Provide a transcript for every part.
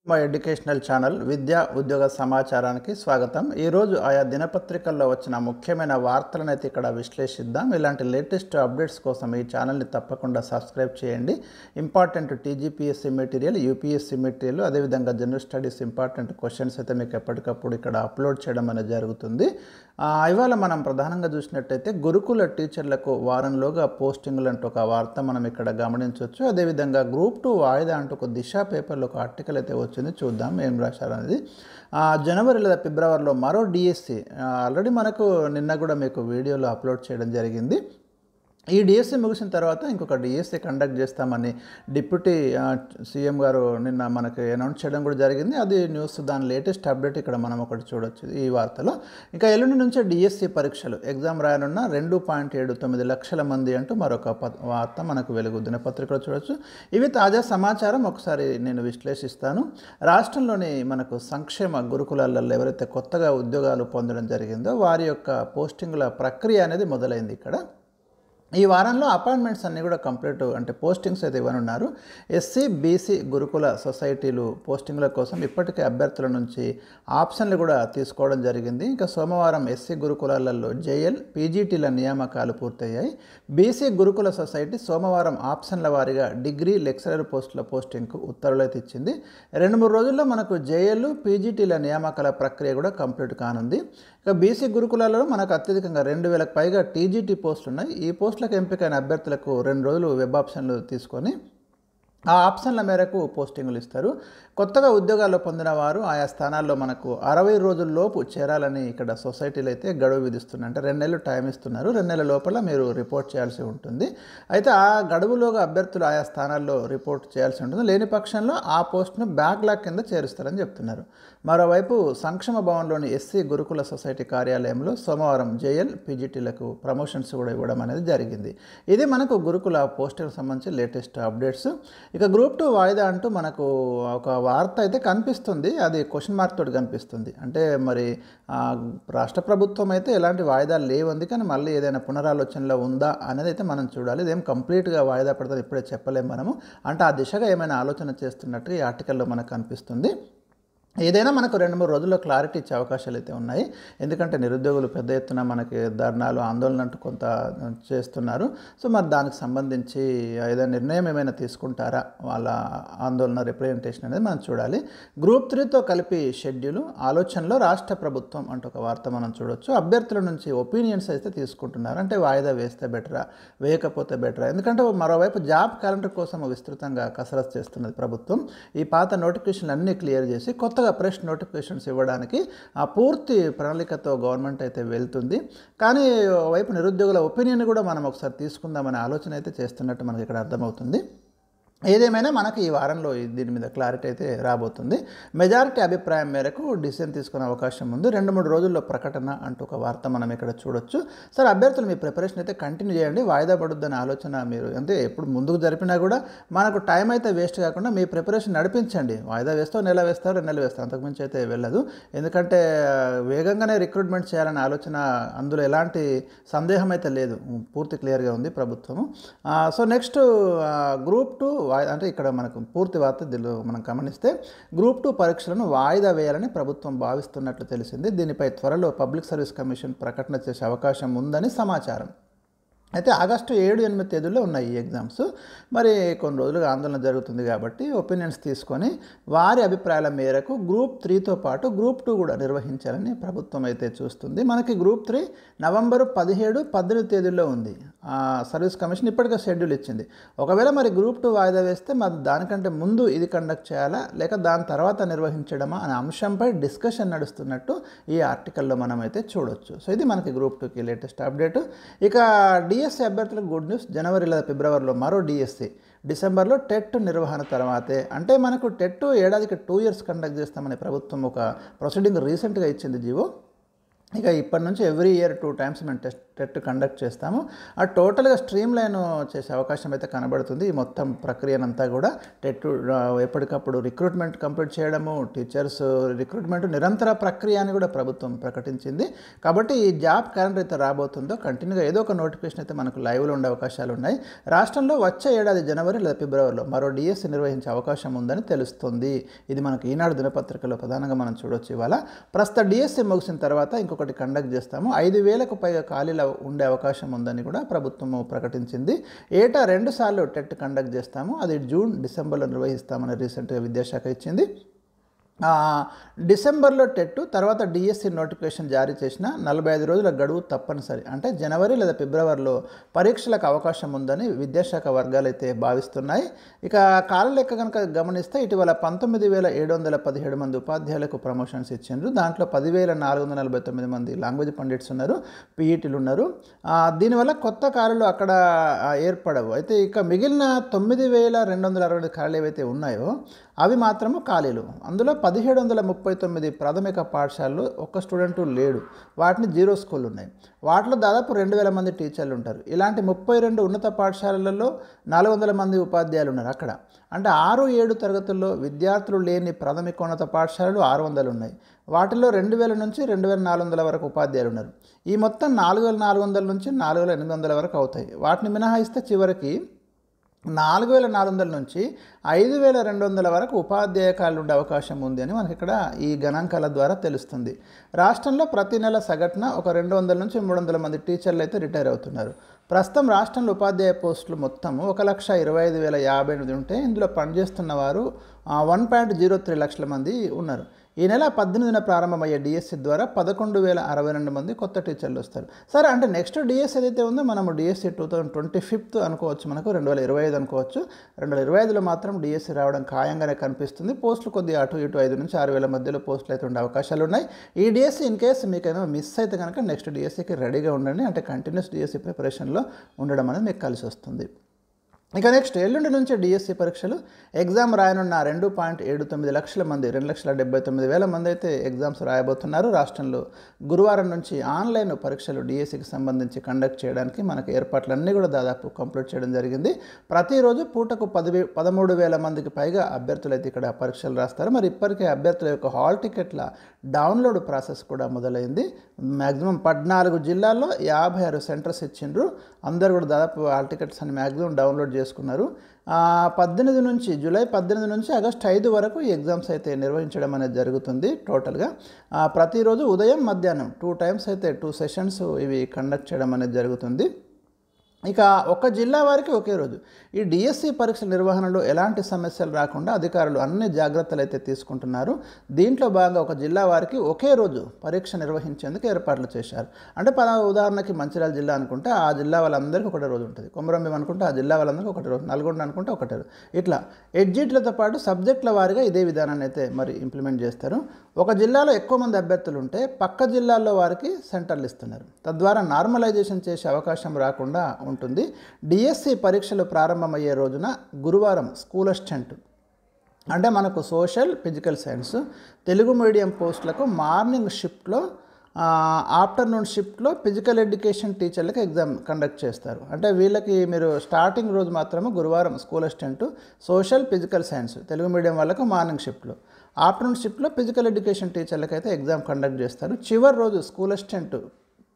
మా educational channel విద్యా ఉద్యోగ సమాచారానికి స్వాగతం. ఈరోజు ఆయా దినపత్రికల్లో వచ్చిన ముఖ్యమైన వార్తలను అయితే ఇక్కడ విశ్లేషిద్దాం. ఇలాంటి లేటెస్ట్ అప్డేట్స్ కోసం ఈ ఛానల్ని తప్పకుండా సబ్స్క్రైబ్ చేయండి. Important TGPSC material, UPSC material, అదేవిధంగా జనరల్ స్టడీస్ ఇంపార్టెంట్ క్వశ్చన్స్ అయితే మీకు ఎప్పటికప్పుడు ఇక్కడ అప్లోడ్ చేయడం అనేది జరుగుతుంది. ఇవాళ మనం ప్రధానంగా చూసినట్టయితే గురుకుల టీచర్లకు వారంలోగా పోస్టింగ్లు అంటూ ఒక వార్త మనం ఇక్కడ గమనించవచ్చు. అదేవిధంగా గ్రూప్ 2 వాయిదా అంటూ ఒక దిశ పేపర్లో ఒక ఆర్టికల్ అయితే వచ్చింది. చూద్దాం ఏం రాశారు అనేది. జనవరి లేదా ఫిబ్రవరిలో మరో డిఎస్సి ఆల్రెడీ మనకు నిన్న కూడా మీకు వీడియోలో అప్లోడ్ చేయడం జరిగింది. ఈ డిఎస్సి ముగిసిన తర్వాత ఇంకొక డిఎస్సి కండక్ట్ చేస్తామని డిప్యూటీ సీఎం గారు నిన్న మనకి అనౌన్స్ చేయడం కూడా జరిగింది. అది న్యూస్, దాని లేటెస్ట్ అప్డేట్ ఇక్కడ మనం ఒకటి చూడొచ్చు ఈ వార్తలో. ఇంకా ఎల్లుండి నుంచే డిఎస్సి పరీక్షలు, ఎగ్జామ్ రాయనున్న 2.79 లక్షల మంది అంటూ మరొక వార్త మనకు వెలుగు దినపత్రికలో చూడొచ్చు. ఇవి తాజా సమాచారం. ఒకసారి నేను విశ్లేషిస్తాను. రాష్ట్రంలోని మనకు సంక్షేమ గురుకులాలలో ఎవరైతే కొత్తగా ఉద్యోగాలు పొందడం జరిగిందో వారి యొక్క పోస్టింగ్ల ప్రక్రియ అనేది మొదలైంది. ఇక్కడ ఈ వారంలో అపాయింట్మెంట్స్ అన్నీ కూడా కంప్లీట్, అంటే పోస్టింగ్స్ అయితే ఇవ్వనున్నారు. ఎస్సీ బీసీ గురుకుల సొసైటీలు పోస్టింగ్ల కోసం ఇప్పటికే అభ్యర్థుల నుంచి ఆప్షన్లు కూడా తీసుకోవడం జరిగింది. ఇంకా సోమవారం ఎస్సీ గురుకులాలలో జేఎల్ పీజీటీల నియామకాలు పూర్తయ్యాయి. బీసీ గురుకుల సొసైటీ సోమవారం ఆప్షన్ల వారీగా డిగ్రీ లెక్చరర్ పోస్టుల పోస్టింగ్కు ఉత్తర్వులు అయితే ఇచ్చింది. 2-3 రోజుల్లో మనకు జేఎల్ పీజీటీల నియామకాల ప్రక్రియ కూడా కంప్లీట్ కానుంది. ఇక బీసీ గురుకులాలలో మనకు అత్యధికంగా 2000కు పైగా టీజీటీ పోస్టులు ఉన్నాయి. ఈ పోస్టులకు ఎంపికైన అభ్యర్థులకు 2 రోజులు వెబ్ ఆప్షన్లు తీసుకొని ఆ ఆప్షన్ల మేరకు పోస్టింగులు ఇస్తారు. కొత్తగా ఉద్యోగాలు పొందిన వారు ఆయా స్థానాల్లో మనకు 60 రోజుల్లోపు చేరాలని ఇక్కడ సొసైటీలు అయితే గడువు విధిస్తున్నాయి. అంటే 2 నెలలు టైం ఇస్తున్నారు. 2 నెలల లోపల మీరు రిపోర్ట్ చేయాల్సి ఉంటుంది. అయితే ఆ గడువులోగా అభ్యర్థులు ఆయా స్థానాల్లో రిపోర్ట్ చేయాల్సి ఉంటుంది. లేని పక్షంలో ఆ పోస్టును బ్యాక్లాగ్ కింద చేరుస్తారని చెప్తున్నారు. మరోవైపు సంక్షేమ భవన్లోని ఎస్సీ గురుకుల సొసైటీ కార్యాలయంలో సోమవారం జేఎల్ పీజీటీలకు ప్రమోషన్స్ కూడా ఇవ్వడం అనేది జరిగింది. ఇది మనకు గురుకుల పోస్టులకు సంబంధించి లేటెస్ట్ అప్డేట్స్. ఇక గ్రూప్ 2 వాయిదా అంటూ మనకు ఒక వార్త అయితే కనిపిస్తుంది. అది క్వశ్చన్ మార్క్ తోటి కనిపిస్తుంది. అంటే మరి రాష్ట్ర ప్రభుత్వం అయితే ఎలాంటి వాయిదాలు లేవుంది, కానీ మళ్ళీ ఏదైనా పునరాలోచనలో ఉందా అనేది అయితే మనం చూడాలి. ఇదేం కంప్లీట్గా వాయిదా పడుతుంది ఇప్పుడే చెప్పలేము మనము. అంటే ఆ దిశగా ఏమైనా ఆలోచన చేస్తున్నట్టు ఈ ఆర్టికల్లో మనకు కనిపిస్తుంది. ఏదైనా మనకు 2-3 రోజుల్లో క్లారిటీ ఇచ్చే అవకాశాలు అయితే ఉన్నాయి. ఎందుకంటే నిరుద్యోగులు పెద్ద ఎత్తున మనకి ధర్నాలు, ఆందోళన అంటూ కొంత చేస్తున్నారు. సో మరి దానికి సంబంధించి ఏదైనా నిర్ణయం ఏమైనా తీసుకుంటారా వాళ్ళ ఆందోళన రిప్రజెంటేషన్ అనేది మనం చూడాలి. గ్రూప్ 3తో కలిపి షెడ్యూల్ ఆలోచనలో రాష్ట్ర ప్రభుత్వం అంటూ ఒక వార్త మనం చూడొచ్చు. అభ్యర్థుల నుంచి ఒపీనియన్స్ అయితే తీసుకుంటున్నారు. అంటే వాయిదా వేస్తే బెటరా, వేయకపోతే బెటరా. ఎందుకంటే మరోవైపు జాబ్ క్యాలెండర్ కోసం విస్తృతంగా కసరత్తు చేస్తున్నది ప్రభుత్వం. ఈ పాత నోటిఫికేషన్లు అన్నీ క్లియర్ చేసి కొత్తగా ఫ్రెష్ నోటిఫికేషన్స్ ఇవ్వడానికి ఆ పూర్తి ప్రణాళికతో గవర్నమెంట్ అయితే వెళ్తుంది. కానీ వైపు నిరుద్యోగుల ఒపీనియన్ కూడా మనం ఒకసారి తీసుకుందామనే ఆలోచన అయితే చేస్తున్నట్టు మనకి ఇక్కడ అర్థమవుతుంది. ఏదేమైనా మనకు ఈ వారంలో దీని మీద క్లారిటీ అయితే రాబోతుంది. మెజారిటీ అభిప్రాయం మేరకు డిసిజన్ తీసుకునే అవకాశం ఉంది. 2-3 రోజుల్లో ప్రకటన అంటూ ఒక వార్త మనం ఇక్కడ చూడొచ్చు. సరే, అభ్యర్థులు మీ ప్రిపరేషన్ అయితే కంటిన్యూ చేయండి. వాయిదా పడుద్దనే ఆలోచన మీరు అంటే ఎప్పుడు ముందుకు జరిపినా కూడా మనకు టైం అయితే వేస్ట్ కాకుండా మీ ప్రిపరేషన్ నడిపించండి. వాయిదా వేస్తావు, నెల వేస్తావు, 2 నెలలు వేస్తావు, అంతకుమించి అయితే వెళ్ళదు. ఎందుకంటే వేగంగానే రిక్రూట్మెంట్ చేయాలనే ఆలోచన, అందులో ఎలాంటి సందేహం అయితే లేదు, పూర్తి క్లియర్గా ఉంది ప్రభుత్వము. సో నెక్స్ట్ గ్రూప్ 2 అంటే ఇక్కడ మనకు పూర్తి వార్త దీనిలో మనం గమనిస్తే గ్రూప్ 2 పరీక్షలను వాయిదా వేయాలని ప్రభుత్వం భావిస్తున్నట్లు తెలిసింది. దీనిపై త్వరలో పబ్లిక్ సర్వీస్ కమిషన్ ప్రకటన చేసే అవకాశం ఉందని సమాచారం. అయితే ఆగస్టు 7-8 తేదీల్లో ఉన్నాయి ఈ ఎగ్జామ్స్. మరి కొన్ని రోజులుగా ఆందోళన జరుగుతుంది కాబట్టి ఒపీనియన్స్ తీసుకొని వారి అభిప్రాయాల మేరకు గ్రూప్ 3తో పాటు గ్రూప్ 2 కూడా నిర్వహించాలని ప్రభుత్వం అయితే చూస్తుంది. మనకి గ్రూప్ 3 నవంబరు 17-18 తేదీల్లో ఉంది. సర్వీస్ కమిషన్ ఇప్పటికే షెడ్యూల్ ఇచ్చింది. ఒకవేళ మరి గ్రూప్ 2 వాయిదా వేస్తే మరి దానికంటే ముందు ఇది కండక్ట్ చేయాలా లేక దాని తర్వాత నిర్వహించడమా అనే అంశంపై డిస్కషన్ నడుస్తున్నట్టు ఈ ఆర్టికల్లో మనం అయితే చూడొచ్చు. సో ఇది మనకి గ్రూప్ 2కి లేటెస్ట్ అప్డేట్. ఇక డిఎస్సి అభ్యర్థులకు గుడ్ న్యూస్. జనవరి లేదా ఫిబ్రవరిలో మరో డిఎస్సి, డిసెంబర్లో టెట్ నిర్వహణ తర్వాతే. అంటే మనకు టెట్ ఏడాదికి 2 years కండక్ట్ చేస్తామని ప్రభుత్వం ఒక ప్రొసీడింగ్ రీసెంట్గా ఇచ్చింది జీవో. ఇక ఇప్పటి నుంచి ఎవ్రీ ఇయర్ 2 times మేము టెట్ కండక్ట్ చేస్తాము. ఆ టోటల్గా స్ట్రీమ్ లైన్ చేసే అవకాశం అయితే కనబడుతుంది. ఈ మొత్తం ప్రక్రియనంతా కూడా టెట్ ఎప్పటికప్పుడు రిక్రూట్మెంట్ కంప్లీట్ చేయడము, టీచర్స్ రిక్రూట్మెంట్ నిరంతర ప్రక్రియ అని కూడా ప్రభుత్వం ప్రకటించింది. కాబట్టి ఈ జాబ్ క్యాలెండర్ అయితే రాబోతుందో కంటిన్యూగా ఏదో ఒక నోటిఫికేషన్ అయితే మనకు లైవ్లో ఉండే అవకాశాలు ఉన్నాయి. రాష్ట్రంలో వచ్చే ఏడాది జనవరి లేదా ఫిబ్రవరిలో మరో డిఎస్సి నిర్వహించే అవకాశం ఉందని తెలుస్తుంది. ఇది మనకు ఈనాడు దినపత్రికలో ప్రధానంగా మనం చూడొచ్చు. ఇవాళ ప్రస్తుత డిఎస్సి ముగిసిన తర్వాత ఇంకొకటి కండక్ట్ చేస్తాము. 5,000కు పైగా ఖాళీలు ఉండే అవకాశం ఉందని కూడా ప్రభుత్వము ప్రకటించింది. ఏటా 2 సార్లు టెట్ కండక్ట్ చేస్తాము. అది జూన్, డిసెంబర్లో నిర్వహిస్తామని రీసెంట్గా విద్యాశాఖ ఇచ్చింది. డిసెంబర్లో టెట్ తర్వాత డిఎస్సి నోటిఫికేషన్ జారీ చేసిన 45 రోజుల గడువు తప్పనిసరి. అంటే జనవరి లేదా ఫిబ్రవరిలో పరీక్షలకు అవకాశం ఉందని విద్యాశాఖ వర్గాలు అయితే భావిస్తున్నాయి. ఇక కాల లెక్క కనుక గమనిస్తే ఇటీవల 19,717 మంది ఉపాధ్యాయులకు ప్రమోషన్స్ ఇచ్చిండ్రు. దాంట్లో 10,449 మంది లాంగ్వేజ్ పండిట్స్ ఉన్నారు, పీఈటీలు ఉన్నారు. దీనివల్ల కొత్త ఖాళీలు అక్కడ ఏర్పడవు. అయితే ఇక మిగిలిన 9,262 ఖాళీలు ఏవైతే ఉన్నాయో అవి మాత్రము ఖాళీలు. అందులో 1,739 ప్రాథమిక పాఠశాలలు ఒక్క స్టూడెంటు లేడు, వాటిని జీరో స్కూల్ ఉన్నాయి. వాటిలో దాదాపు 2,000 మంది టీచర్లు ఉంటారు. ఇలాంటి 32 ఉన్నత పాఠశాలలలో 400 మంది ఉపాధ్యాయులు ఉన్నారు అక్కడ. అంటే 6-7 తరగతుల్లో విద్యార్థులు లేని ప్రాథమికోన్నత పాఠశాలలు 600 ఉన్నాయి. వాటిలో 2,000 నుంచి 2,400 వరకు ఉపాధ్యాయులు ఉన్నారు. ఈ మొత్తం 4,400 నుంచి 4,800 వరకు అవుతాయి. వాటిని మినహాయిస్తే చివరికి 4,400 నుంచి 5,200 వరకు ఉపాధ్యాయ ఖాళీలు ఉండే అవకాశం ఉంది అని మనకి ఇక్కడ ఈ గణాంకాల ద్వారా తెలుస్తుంది. రాష్ట్రంలో ప్రతి నెల సగటున ఒక 200 నుంచి 300 మంది టీచర్లు అయితే రిటైర్ అవుతున్నారు. ప్రస్తుతం రాష్ట్రంలో ఉపాధ్యాయ పోస్టులు మొత్తం 1,25,058 ఉంటే ఇందులో పనిచేస్తున్న వారు 1.03 లక్షల మంది ఉన్నారు. ఈ నెల 18న ప్రారంభమయ్యే డిఎస్సి ద్వారా 11,062 మంది కొత్త టీచర్లు వస్తారు. సరే, అంటే నెక్స్ట్ డిఎస్సి ఏదైతే ఉందో మనము డిఎస్సి 2025 అనుకోవచ్చు, మనకు 2025 అనుకోవచ్చు. 2025లో మాత్రం డిఎస్సి రావడం ఖాయంగానే కనిపిస్తుంది. పోస్టులు కొద్దిగా అటు ఇటు 5 నుంచి 6,000 మధ్యలో పోస్టులు అయితే ఉండే అవకాశాలు ఉన్నాయి. ఈ డిఎస్సి ఇన్ కేసు మీకు ఏమైనా మిస్ అయితే కనుక నెక్స్ట్ డిఎస్సికి రెడీగా ఉండండి. అంటే కంటిన్యూస్ డిఎస్సి ప్రిపరేషన్లో ఉండడం అనేది మీకు కలిసి వస్తుంది. ఇక నెక్స్ట్ ఎల్లుండి నుంచి డిఎస్సి పరీక్షలు. ఎగ్జామ్ రాయనున్న 2.79 లక్షల మంది, 2,79,000 మంది అయితే ఎగ్జామ్స్ రాయబోతున్నారు. రాష్ట్రంలో గురువారం నుంచి ఆన్లైన్ పరీక్షలు డిఎస్సికి సంబంధించి కండక్ట్ చేయడానికి మనకు ఏర్పాట్లన్నీ కూడా దాదాపు కంప్లీట్ చేయడం జరిగింది. ప్రతిరోజు పూటకు 13,000 మందికి పైగా అభ్యర్థులు అయితే ఇక్కడ పరీక్షలు రాస్తారు. మరి ఇప్పటికే అభ్యర్థుల యొక్క హాల్ టికెట్ల డౌన్లోడ్ ప్రాసెస్ కూడా మొదలైంది. మ్యాక్సిమం 14 జిల్లాల్లో 56 సెంటర్స్ ఇచ్చిండ్రు. అందరూ కూడా దాదాపు హాల్ టికెట్స్ అని మ్యాక్సిమం డౌన్లోడ్ చేసుకున్నారు. 18 నుంచి జూలై 18 నుంచి ఆగస్టు 5 వరకు ఈ ఎగ్జామ్స్ అయితే నిర్వహించడం అనేది జరుగుతుంది. టోటల్గా ప్రతిరోజు ఉదయం మధ్యాహ్నం 2 టైమ్స్ అయితే 2 సెషన్స్ ఇవి కండక్ట్ చేయడం అనేది జరుగుతుంది. ఇక ఒక జిల్లా వారికి ఒకే రోజు. ఈ డిఎస్సి పరీక్షల నిర్వహణలో ఎలాంటి సమస్యలు రాకుండా అధికారులు అన్ని జాగ్రత్తలు అయితే తీసుకుంటున్నారు. దీంట్లో భాగంగా ఒక జిల్లా వారికి ఒకే రోజు పరీక్ష నిర్వహించేందుకు ఏర్పాట్లు చేశారు. అంటే ఉదాహరణకి మంచిర్యాల జిల్లా అనుకుంటే ఆ జిల్లా వాళ్ళందరికీ ఒకటే రోజు ఉంటుంది. కొమరంభీం అనుకుంటే ఆ జిల్లా వాళ్ళందరికీ ఒకటే రోజు, నల్గొండ అనుకుంటే ఒకటే రోజు. ఇట్లా ఎడ్జిట్లతో పాటు సబ్జెక్టుల వారిగా ఇదే విధానాన్ని అయితే మరి ఇంప్లిమెంట్ చేస్తారు. ఒక జిల్లాలో ఎక్కువ మంది అభ్యర్థులు ఉంటే పక్క జిల్లాల్లో వారికి సెంటర్లు ఇస్తున్నారు. తద్వారా నార్మలైజేషన్ చేసే అవకాశం రాకుండా ఉంటుంది. డిఎస్సి పరీక్షలు ప్రారంభమయ్యే రోజున గురువారం స్కూల్ అసిస్టెంట్ అంటే మనకు social, physical science, Telugu medium పోస్టులకు మార్నింగ్ షిఫ్ట్లో, ఆఫ్టర్నూన్ షిఫ్ట్లో ఫిజికల్ ఎడ్యుకేషన్ టీచర్లకు ఎగ్జామ్ కండక్ట్ చేస్తారు. అంటే వీళ్ళకి మీరు స్టార్టింగ్ రోజు మాత్రమే గురువారం school assistant, social, physical science Telugu medium వాళ్ళకు మార్నింగ్ షిఫ్ట్లో, ఆఫ్టర్నూన్ షిఫ్ట్లో ఫిజికల్ ఎడ్యుకేషన్ టీచర్లకు అయితే ఎగ్జామ్ కండక్ట్ చేస్తారు. చివరి రోజు school assistant,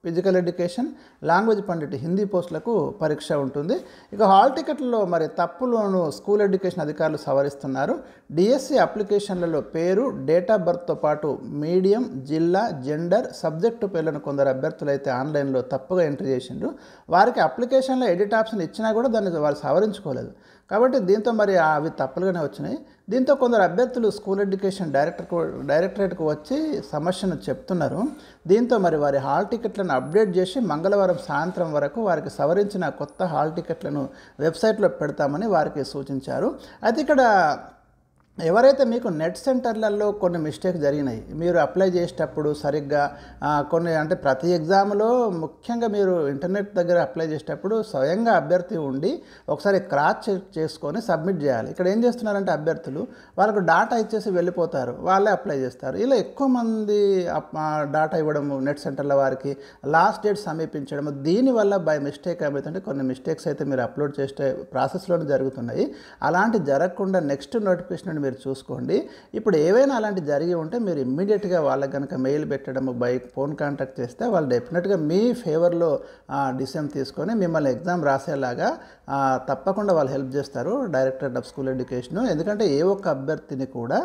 physical education, language Pandit, Hindi పోస్టులకు పరీక్ష ఉంటుంది. ఇక హాల్ టికెట్లలో మరి తప్పులను స్కూల్ ఎడ్యుకేషన్ అధికారులు సవరిస్తున్నారు. డిఎస్సి అప్లికేషన్లలో పేరు, డేట్ ఆఫ్ బర్త్తో పాటు మీడియం, జిల్లా, జెండర్, సబ్జెక్టు పేర్లను కొందరు అభ్యర్థులు అయితే ఆన్లైన్లో తప్పుగా ఎంట్రీ చేసిండ్రు. వారికి అప్లికేషన్లో ఎడిట్ ఆప్షన్ ఇచ్చినా కూడా దాన్ని వాళ్ళు సవరించుకోలేదు. కాబట్టి దీంతో మరి అవి తప్పులుగానే వచ్చినాయి. దీంతో కొందరు అభ్యర్థులు స్కూల్ ఎడ్యుకేషన్ డైరెక్టరేట్కు వచ్చి సమస్యను చెప్తున్నారు. దీంతో మరి వారి హాల్ టికెట్లను అప్డేట్ చేసి మంగళవారం సాయంత్రం వరకు వారికి సవరించిన కొత్త హాల్ టికెట్లను వెబ్సైట్లో పెడతామని వారికి సూచించారు. అయితే ఇక్కడ ఎవరైతే మీకు నెట్ సెంటర్లలో కొన్ని మిస్టేక్స్ జరిగినాయి, మీరు అప్లై చేసేటప్పుడు సరిగ్గా కొన్ని అంటే ప్రతి ఎగ్జామ్లో ముఖ్యంగా మీరు ఇంటర్నెట్ దగ్గర అప్లై చేసేటప్పుడు స్వయంగా అభ్యర్థి ఉండి ఒకసారి క్రాస్ చెక్ చేసుకొని సబ్మిట్ చేయాలి. ఇక్కడ ఏం చేస్తున్నారంటే అభ్యర్థులు వాళ్ళకు డాటా ఇచ్చేసి వెళ్ళిపోతారు, వాళ్ళే అప్లై చేస్తారు. ఇలా ఎక్కువ మంది డాటా ఇవ్వడము నెట్ సెంటర్ల వారికి, లాస్ట్ డేట్ సమీపించడము, దీనివల్ల బై మిస్టేక్ ఏమవుతుంటే కొన్ని మిస్టేక్స్ అయితే మీరు అప్లోడ్ చేసే ప్రాసెస్లోనే జరుగుతున్నాయి. అలాంటి జరగకుండా నెక్స్ట్ నోటిఫికేషన్ మీరు చూసుకోండి. ఇప్పుడు ఏవైనా అలాంటి జరిగి ఉంటే మీరు ఇమ్మీడియట్గా వాళ్ళకి కనుక మెయిల్ పెట్టడము, బై ఫోన్ కాంటాక్ట్ చేస్తే వాళ్ళు డెఫినెట్గా మీ ఫేవర్లో డిసిషన్ తీసుకొని మిమ్మల్ని ఎగ్జామ్ రాసేలాగా తప్పకుండా వాళ్ళు హెల్ప్ చేస్తారు, డైరెక్టరేట్ ఆఫ్ స్కూల్ ఎడ్యుకేషన్. ఎందుకంటే ఏ ఒక్క అభ్యర్థిని కూడా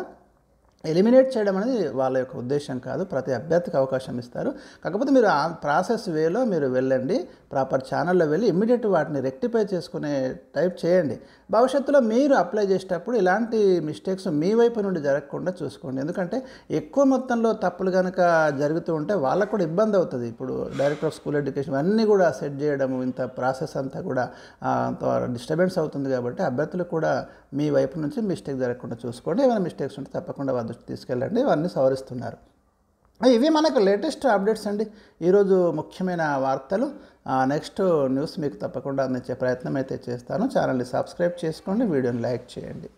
ఎలిమినేట్ చేయడం అనేది వాళ్ళ యొక్క ఉద్దేశం కాదు, ప్రతి అభ్యర్థికి అవకాశం ఇస్తారు. కాకపోతే మీరు ఆ ప్రాసెస్ వేలో మీరు వెళ్ళండి, ప్రాపర్ ఛానల్లో వెళ్ళి ఇమ్మీడియట్ వాటిని రెక్టిఫై చేసుకునే టైప్ చేయండి. భవిష్యత్తులో మీరు అప్లై చేసేటప్పుడు ఇలాంటి మిస్టేక్స్ మీ వైపు నుండి జరగకుండా చూసుకోండి. ఎందుకంటే ఎక్కువ మొత్తంలో తప్పులు కనుక జరుగుతూ ఉంటే వాళ్ళకు కూడా ఇబ్బంది అవుతుంది. ఇప్పుడు డైరెక్టర్ ఆఫ్ స్కూల్ ఎడ్యుకేషన్ అన్నీ కూడా సెట్ చేయడము, ఇంత ప్రాసెస్ అంతా కూడా డిస్టర్బెన్స్ అవుతుంది. కాబట్టి అభ్యర్థులు కూడా మీ వైపు నుంచి మిస్టేక్ జరగకుండా చూసుకోండి. ఏమైనా మిస్టేక్స్ ఉంటే తప్పకుండా వాళ్ళ దృష్టికి తీసుకెళ్ళండి, ఇవన్నీ సవరిస్తున్నారు. ఇవి మనకు లేటెస్ట్ అప్డేట్స్ అండి, ఈరోజు ముఖ్యమైన వార్తలు. నెక్స్ట్ న్యూస్ మీకు తప్పకుండా అందించే ప్రయత్నం అయితే చేస్తాను. ఛానల్ని సబ్స్క్రైబ్ చేసుకోండి, వీడియోని లైక్ చేయండి.